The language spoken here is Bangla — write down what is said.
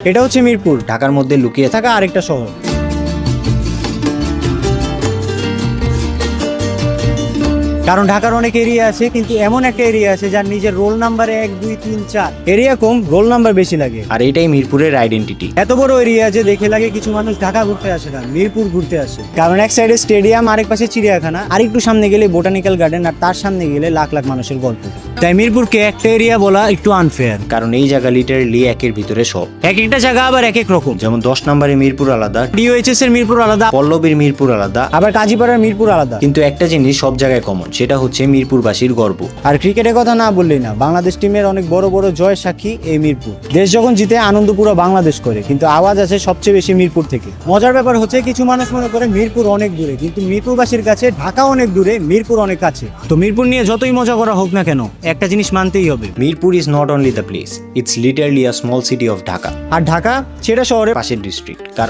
এটা হচ্ছে মিরপুর, ঢাকার মধ্যে লুকিয়ে থাকা আরেকটা শহর। কারণ ঢাকার অনেক এরিয়া আছে, কিন্তু এমন একটা এরিয়া আছে যার নিজের রোল নাম্বারে 1 2 3 4, এরিয়া কম, রোল নাম্বার বেশি লাগে। আর এটাই মিরপুরের আইডেন্টিটি। এত বড় এরিয়া যে দেখে লাগে কিছু মানুষ ঢাকা ঘুরতে আসে না, মিরপুর ঘুরতে আসে। কারণ এক সাইডে স্টেডিয়াম, আরেক পাশে চিড়িয়াখানা, আর একটু সামনে গেলে বোটানিক্যাল গার্ডেন, আর তার সামনে গেলে লাখ লাখ মানুষের গল্প। তাই মিরপুরকে একটা এরিয়া বলা একটু আনফেয়ার। কারণ এই জায়গা লিটারালি একের ভিতরে সব। এক একটা জায়গা আবার এক এক রকম। যেমন 10 নম্বরে মিরপুর আলাদা, ডিওএইচএস এর মিরপুর আলাদা, পল্লবীর মিরপুর আলাদা, আবার কাজীপাড়ার মিরপুর আলাদা। কিন্তু একটা জিনিস সব জায়গায় কমন, সেটা হচ্ছে মিরপুরবাসীর গর্ব। আর ক্রিকেটের কথা না বললেই না, বাংলাদেশ টিমের অনেক বড় বড় জয়ের সাক্ষী এই মিরপুর। দেশ যখন জিতে আনন্দ পুরো বাংলাদেশ করে, কিন্তু আওয়াজ আছে সবচেয়ে বেশি মিরপুর থেকে। মজার ব্যাপার হচ্ছে কিছু মানুষ মনে করে মিরপুর অনেক দূরে, কিন্তু মিরপুরবাসীর কাছে ঢাকা অনেক দূরে, মিরপুর অনেক কাছে। তো মিরপুর নিয়ে যতই মজা করা হোক না কেন, একটা জিনিস মানতেই হবে, Mirpur is not only the place, it's literally a small city of Dhaka. আর ঢাকা সেটা শহরের পাশের ডিস্ট্রিক্ট। কারণ